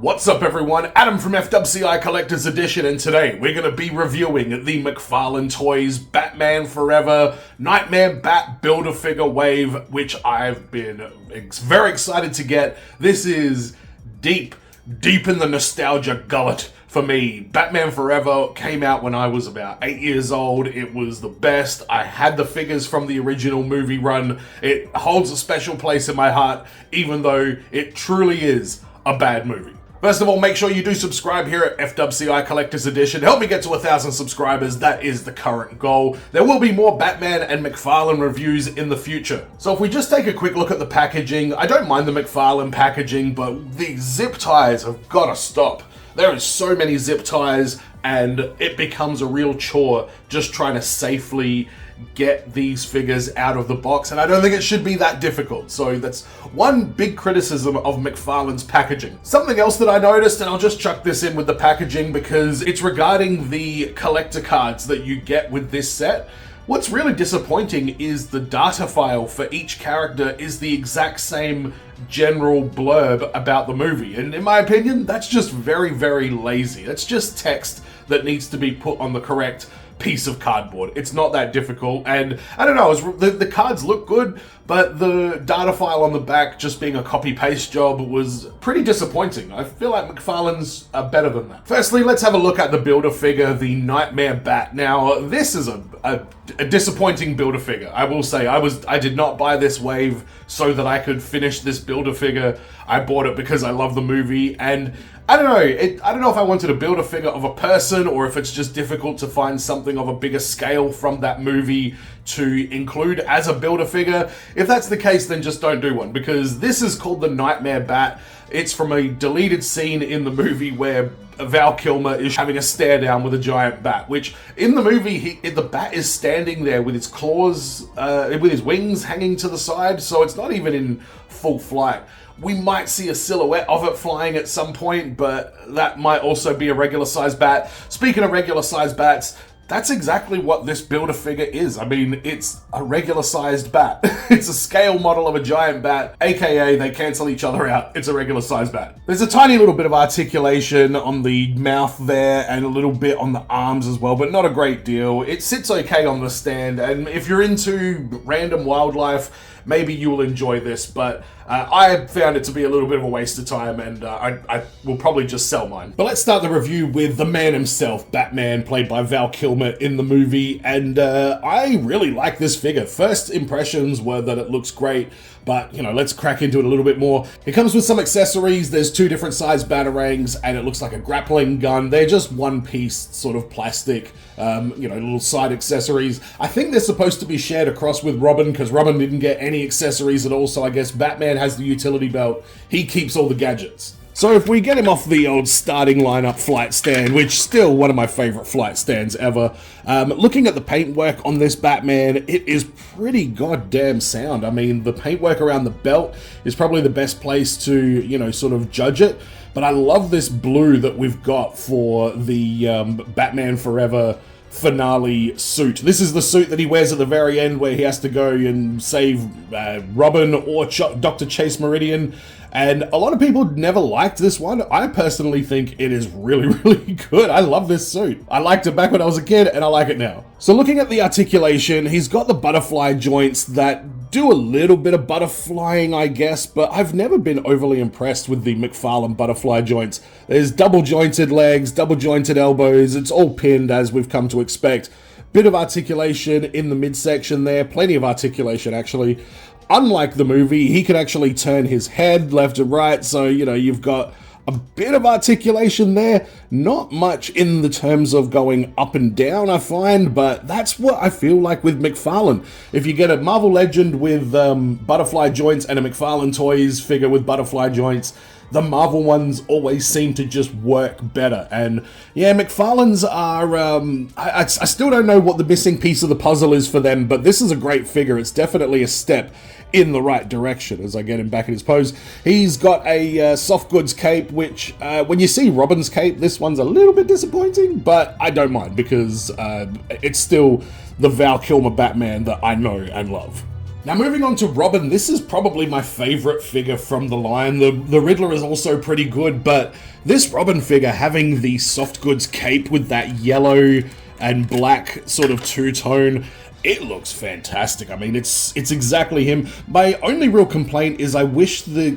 What's up everyone, Adam from FWCI Collector's Edition, and today we're going to be reviewing the McFarlane Toys Batman Forever Nightmare Bat Build-A-Figure wave, which I've been very excited to get. This is deep in the nostalgia gullet for me. Batman Forever came out when I was about 8 years old. It was the best. I had the figures from the original movie run. It holds a special place in my heart, even though it truly is a bad movie. First of all, make sure you do subscribe here at FWCI Collector's Edition. Help me get to 1,000 subscribers. That is the current goal. There will be more Batman and McFarlane reviews in the future. So if we just take a quick look at the packaging, I don't mind the McFarlane packaging, but the zip ties have got to stop. There is so many zip ties, and it becomes a real chore just trying to safely get these figures out of the box, and I don't think it should be that difficult. So that's one big criticism of McFarlane's packaging. Something else that I noticed, and I'll just chuck this in with the packaging because it's regarding the collector cards that you get with this set. What's really disappointing is the data file for each character is the exact same general blurb about the movie, and in my opinion, that's just very lazy. That's just text that needs to be put on the correct piece of cardboard. It's not that difficult, and I don't know, the cards look good, but the data file on the back just being a copy-paste job was pretty disappointing. I feel like McFarlane's better than that. Firstly, let's have a look at the Build-A-Figure, the Nightmare Bat. Now, this is a disappointing Build-A-Figure. I will say, I did not buy this wave so that I could finish this Build-A-Figure. I bought it because I love the movie, and I don't know if I wanted to build a figure of a person or if it's just difficult to find something of a bigger scale from that movie to include as a Build-A-Figure. If that's the case, then just don't do one, because this is called the Nightmare Bat. It's from a deleted scene in the movie where Val Kilmer is having a stare down with a giant bat, which in the movie, the bat is standing there with its claws, with his wings hanging to the side, so it's not even in full flight. We might see a silhouette of it flying at some point, but that might also be a regular-sized bat. Speaking of regular-sized bats, that's exactly what this Build-A-Figure is. I mean, it's a regular-sized bat. It's a scale model of a giant bat, aka they cancel each other out. It's a regular-sized bat. There's a tiny little bit of articulation on the mouth there and a little bit on the arms as well, but not a great deal. It sits okay on the stand, and if you're into random wildlife, maybe you will enjoy this, but I found it to be a little bit of a waste of time, and I will probably just sell mine. But let's start the review with the man himself, Batman, played by Val Kilmer in the movie, and I really like this figure. First impressions were that it looks great, but, you know, let's crack into it a little bit more. It comes with some accessories. There's two different size batarangs, and it looks like a grappling gun. They're just one piece, sort of plastic, little side accessories. I think they're supposed to be shared across with Robin, because Robin didn't get any accessories at all, so I guess Batman has the utility belt. He keeps all the gadgets. So if we get him off the old starting lineup flight stand, which is still one of my favorite flight stands ever, looking at the paintwork on this Batman, it is pretty goddamn sound. I mean, the paintwork around the belt is probably the best place to, sort of judge it. But I love this blue that we've got for the Batman Forever finale suit. This is the suit that he wears at the very end where he has to go and save Robin or Dr. Chase Meridian. And a lot of people never liked this one. I personally think it is really good. I love this suit. I liked it back when I was a kid, and I like it now. So looking at the articulation, he's got the butterfly joints that do a little bit of butterflying, I guess, but I've never been overly impressed with the McFarlane butterfly joints. There's double jointed legs, double jointed elbows. It's all pinned, as we've come to expect. Bit of articulation in the midsection there. Plenty of articulation, actually. Unlike the movie, he can actually turn his head left and right, so, you've got a bit of articulation there. Not much in the terms of going up and down, I find, but that's what I feel like with McFarlane. If you get a Marvel Legend with butterfly joints and a McFarlane Toys figure with butterfly joints, the Marvel ones always seem to just work better. And yeah, McFarlane's are, I still don't know what the missing piece of the puzzle is for them, but this is a great figure. It's definitely a step in the right direction as I get him back in his pose. He's got a soft goods cape, which when you see Robin's cape, this one's a little bit disappointing, but I don't mind because it's still the Val Kilmer Batman that I know and love. Now moving on to Robin, this is probably my favorite figure from the line. The Riddler is also pretty good, but this Robin figure having the soft goods cape with that yellow and black sort of two-tone, it looks fantastic. I mean, it's exactly him. My only real complaint is I wish the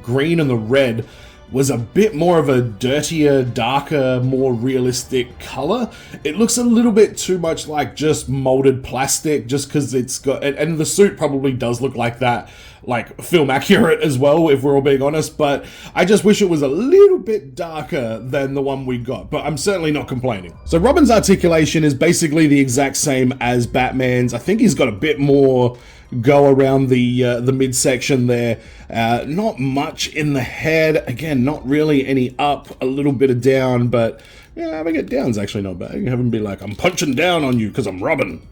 green and the red was a bit more of a dirtier, darker, more realistic color. It looks a little bit too much like just molded plastic, just because it's got, and the suit probably does look like that, like film accurate as well, if we're all being honest, but I just wish it was a little bit darker than the one we got, but I'm certainly not complaining. So Robin's articulation is basically the exact same as Batman's. I think he's got a bit more go around the midsection there. Not much in the head. Again, not really any up, a little bit of down, but yeah, having it down's actually not bad. You can have him be like, I'm punching down on you because I'm Robin.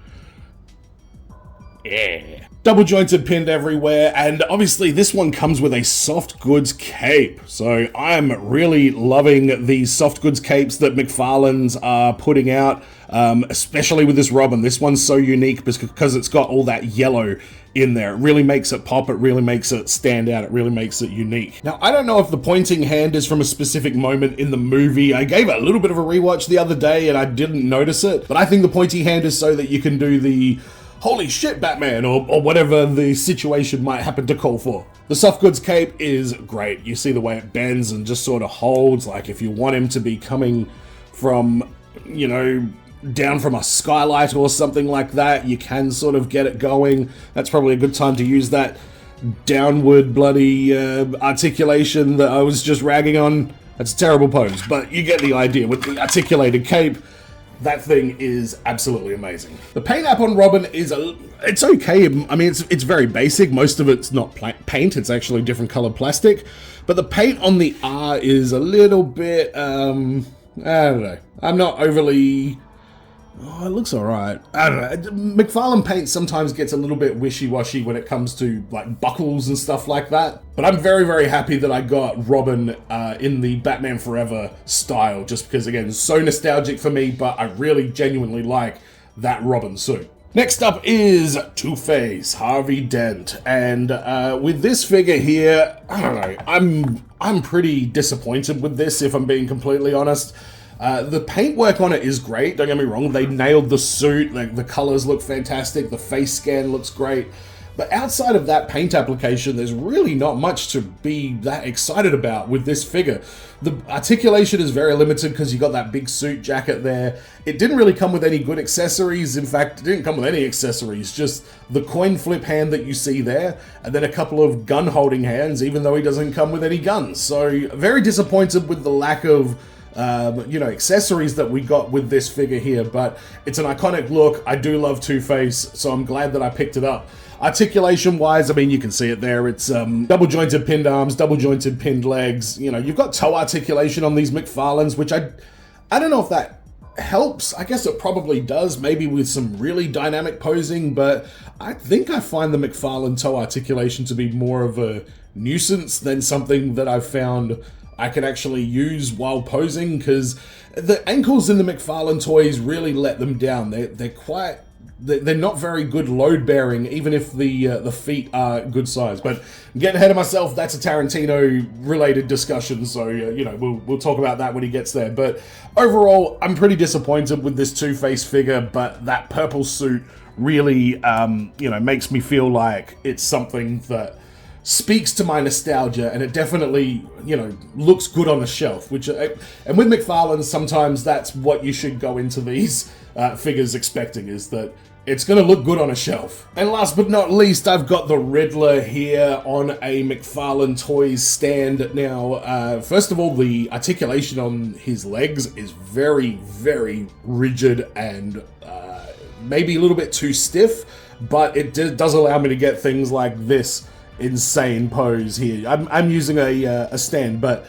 Yeah. Double jointed, pinned everywhere, and obviously this one comes with a soft goods cape. So I'm really loving these soft goods capes that McFarlane's are putting out, especially with this Robin. This one's so unique because it's got all that yellow in there. It really makes it pop, it really makes it stand out, it really makes it unique. Now, I don't know if the pointing hand is from a specific moment in the movie. I gave it a little bit of a rewatch the other day and I didn't notice it, but I think the pointy hand is so that you can do the holy shit Batman, or whatever the situation might happen to call for. The soft goods cape is great. You see the way it bends and just sort of holds, like if you want him to be coming from, you know, down from a skylight or something like that, you can sort of get it going. That's probably a good time to use that downward bloody articulation that I was just ragging on. That's a terrible pose, but you get the idea. With the articulated cape, that thing is absolutely amazing. The paint app on Robin is it's okay. I mean, it's very basic. Most of it's not paint. It's actually different colored plastic. But the paint on the R is a little bit, I don't know. I'm not overly... Oh, it looks alright. I don't know. McFarlane paint sometimes gets a little bit wishy-washy when it comes to like buckles and stuff like that. But I'm very, very happy that I got Robin in the Batman Forever style, just because, again, so nostalgic for me, but I really genuinely like that Robin suit. Next up is Two-Face, Harvey Dent, and with this figure here, I don't know, I'm pretty disappointed with this, if I'm being completely honest. The paintwork on it is great, don't get me wrong, they nailed the suit, the colors look fantastic, the face scan looks great, but outside of that paint application, there's really not much to be that excited about with this figure. The articulation is very limited because you got that big suit jacket there. It didn't really come with any good accessories. In fact, it didn't come with any accessories, just the coin flip hand that you see there, and then a couple of gun holding hands, even though he doesn't come with any guns. So very disappointed with the lack of you know, accessories that we got with this figure here, but it's an iconic look. I do love Two-Face, so I'm glad that I picked it up. Articulation wise, I mean, you can see it there. It's double jointed pinned arms, double jointed pinned legs. You know, you've got toe articulation on these McFarlanes, which I don't know if that helps. I guess it probably does, maybe with some really dynamic posing, but I think I find the McFarlane toe articulation to be more of a nuisance than something that I've found I can actually use while posing, because the ankles in the McFarlane toys really let them down. They're not very good load bearing, even if the feet are good size. But I'm getting ahead of myself. That's a Tarantino related discussion, so you know, we'll talk about that when he gets there. But overall, I'm pretty disappointed with this Two-Face figure, but that purple suit really you know, makes me feel like it's something that speaks to my nostalgia, and it definitely, you know, looks good on the shelf, which, and with McFarlane, sometimes that's what you should go into these figures expecting, is that it's going to look good on a shelf. And last but not least, I've got the Riddler here on a McFarlane Toys stand. Now, first of all, the articulation on his legs is very, very rigid and maybe a little bit too stiff, but it does allow me to get things like this insane pose here. I'm using a stand, but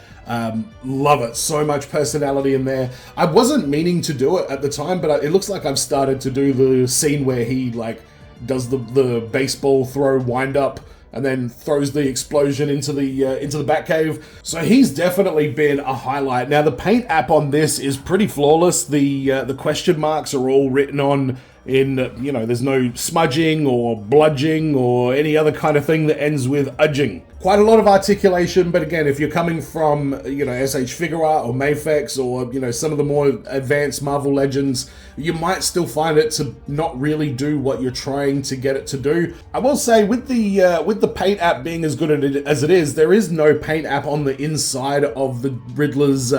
love it. So much personality in there. I wasn't meaning to do it at the time, but it looks like I've started to do the scene where he like does the baseball throw wind up and then throws the explosion into the Batcave. So he's definitely been a highlight. Now the paint app on this is pretty flawless. The question marks are all written on in, you know, there's no smudging or bludging or any other kind of thing that ends with udging. Quite a lot of articulation, but again, if you're coming from, you know, SH Figuarts or Mafex or, you know, some of the more advanced Marvel Legends, you might still find it to not really do what you're trying to get it to do. I will say, with the paint app being as good as it is, there is no paint app on the inside of the Riddler's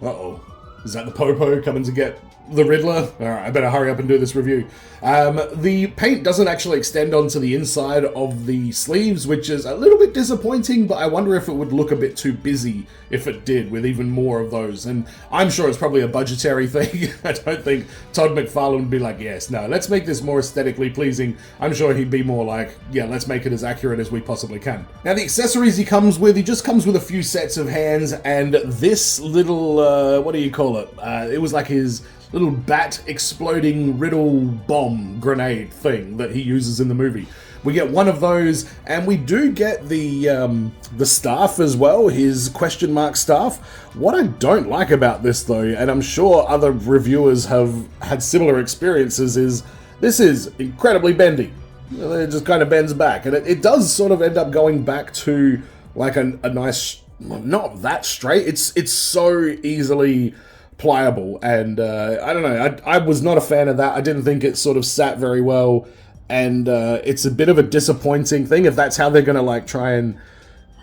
uh-oh. Is that the Popo coming to get the Riddler? Alright, I better hurry up and do this review. The paint doesn't actually extend onto the inside of the sleeves, which is a little bit disappointing, but I wonder if it would look a bit too busy if it did, with even more of those. And I'm sure it's probably a budgetary thing. I don't think Todd McFarlane would be like, yes, no, let's make this more aesthetically pleasing. I'm sure he'd be more like, yeah, let's make it as accurate as we possibly can. Now, the accessories he just comes with a few sets of hands, and this little, what do you call it? It was like his little bat exploding riddle bomb grenade thing that he uses in the movie. We get one of those, and we do get the staff as well, his question mark staff. What I don't like about this though, and I'm sure other reviewers have had similar experiences, is this is incredibly bendy. It just kind of bends back, and it does sort of end up going back to like a nice, not that straight, it's so easily pliable, and I don't know, I was not a fan of that. I didn't think it sort of sat very well, and it's a bit of a disappointing thing if that's how they're gonna like try and,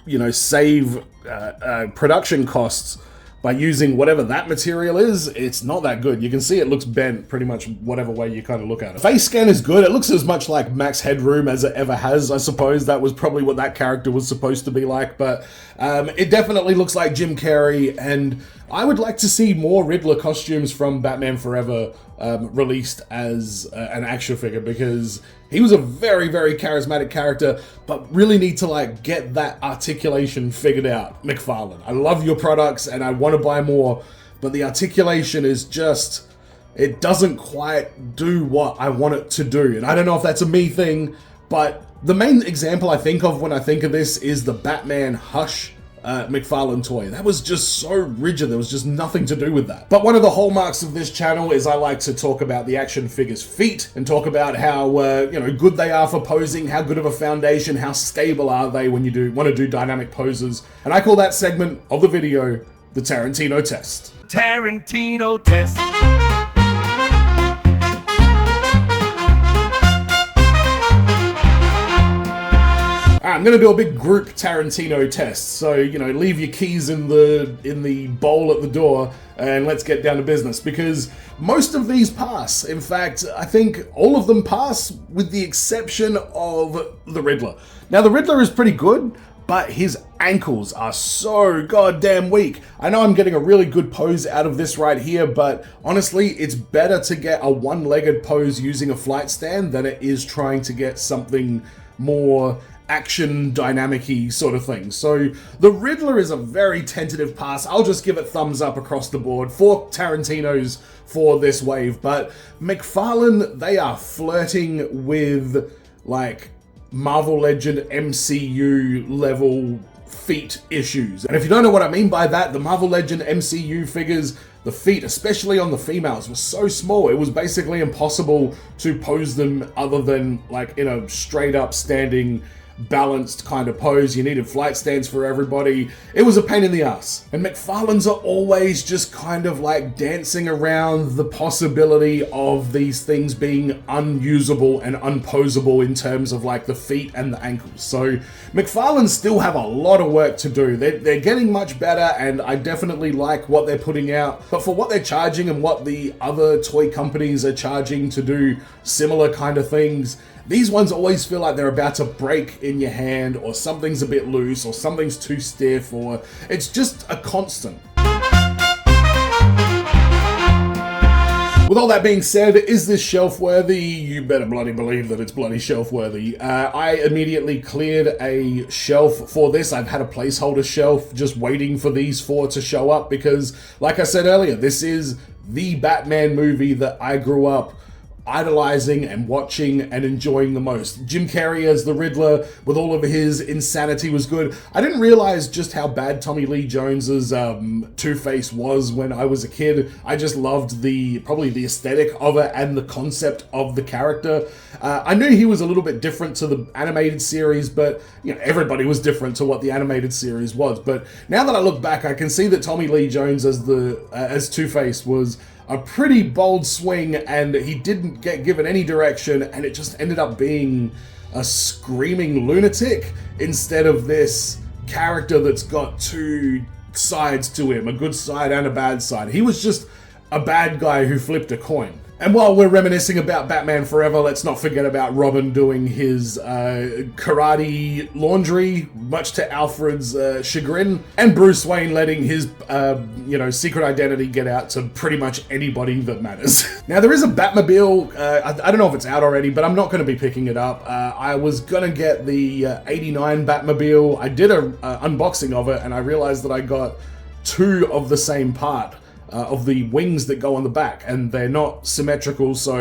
you know, save production costs by using whatever that material is. It's not that good. You can see it looks bent pretty much whatever way you kind of look at it. Face scan is good. It looks as much like Max Headroom as it ever has. I suppose that was probably what that character was supposed to be like, but it definitely looks like Jim Carrey, and I would like to see more Riddler costumes from Batman Forever released as an action figure, because he was a very, very charismatic character, but really need to like get that articulation figured out. McFarlane, I love your products and I want to buy more, but the articulation is just, it doesn't quite do what I want it to do. And I don't know if that's a me thing, but the main example I think of when I think of this is the Batman Hush McFarlane toy. That was just so rigid, there was just nothing to do with that. But one of the hallmarks of this channel is I like to talk about the action figures' feet and talk about how you know, good they are for posing, how good of a foundation, how stable are they when you want to do dynamic poses. And I call that segment of the video the Tarantino test. Tarantino test. I'm gonna do a big group Tarantino test, so, you know, leave your keys in the bowl at the door and let's get down to business, because most of these pass. In fact, I think all of them pass with the exception of the Riddler. Now, the Riddler is pretty good, but his ankles are so goddamn weak. I know I'm getting a really good pose out of this right here, but honestly, it's better to get a one-legged pose using a flight stand than it is trying to get something more action dynamic-y sort of thing. So the Riddler is a very tentative pass. I'll just give it thumbs up across the board for Tarantino's for this wave. But McFarlane, they are flirting with like Marvel Legend MCU level feet issues. And if you don't know what I mean by that, the Marvel Legend MCU figures, the feet, especially on the females, were so small, it was basically impossible to pose them other than like in a straight up standing balanced kind of pose. You needed flight stands for everybody. It was a pain in the ass. And McFarlane's are always just kind of like dancing around the possibility of these things being unusable and unposable in terms of like the feet and the ankles. So McFarlane still have a lot of work to do. They're getting much better, and I definitely like what they're putting out. But for what they're charging and what the other toy companies are charging to do similar kind of things, these ones always feel like they're about to break in your hand, or something's a bit loose, or something's too stiff, or it's just a constant. With all that being said, is this shelf worthy? You better bloody believe that it's bloody shelf worthy. I immediately cleared a shelf for this. I've had a placeholder shelf just waiting for these four to show up, because like I said earlier, this is the Batman movie that I grew up idolizing and watching and enjoying the most. Jim Carrey as the Riddler with all of his insanity was good. I didn't realize just how bad Tommy Lee Jones's Two-Face was when I was a kid. I just loved probably the aesthetic of it and the concept of the character. I knew he was a little bit different to the animated series, but everybody was different to what the animated series was. But now that I look back, I can see that Tommy Lee Jones as Two-Face was a pretty bold swing, and he didn't get given any direction, and it just ended up being a screaming lunatic instead of this character that's got two sides to him, a good side and a bad side. He was just a bad guy who flipped a coin. And while we're reminiscing about Batman Forever, let's not forget about Robin doing his karate laundry, much to Alfred's chagrin, and Bruce Wayne letting his, secret identity get out to pretty much anybody that matters. Now, there is a Batmobile. I don't know if it's out already, but I'm not going to be picking it up. I was going to get the 89 Batmobile. I did an unboxing of it, and I realized that I got two of the same part. Of the wings that go on the back, and they're not symmetrical, so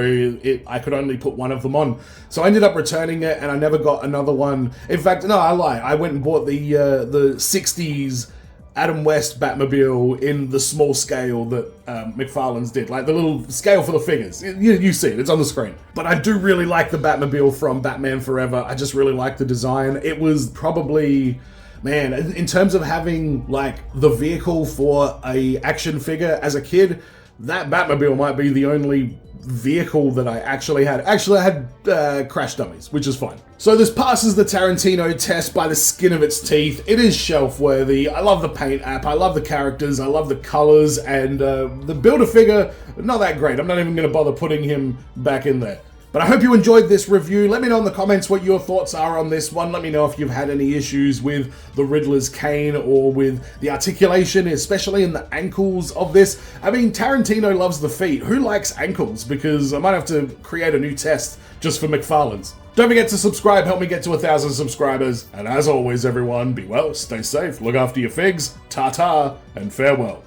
I could only put one of them on. So I ended up returning it, and I never got another one. In fact, no, I lie. I went and bought the 60s Adam West Batmobile in the small scale that McFarlane's did, like the little scale for the figures. You see it, it's on the screen. But I do really like the Batmobile from Batman Forever. I just really like the design. It was probably... Man, in terms of having, like, the vehicle for a action figure as a kid, that Batmobile might be the only vehicle that I actually had. Actually, I had crash dummies, which is fine. So this passes the Tarantino test by the skin of its teeth. It is shelf-worthy. I love the paint app. I love the characters. I love the colors. And the Build-A-Figure, not that great. I'm not even going to bother putting him back in there. But I hope you enjoyed this review. Let me know in the comments what your thoughts are on this one. Let me know if you've had any issues with the Riddler's cane or with the articulation, especially in the ankles of this. I mean, Tarantino loves the feet. Who likes ankles? Because I might have to create a new test just for McFarlane's. Don't forget to subscribe, help me get to 1,000 subscribers. And as always, everyone, be well, stay safe, look after your figs, ta-ta, and farewell.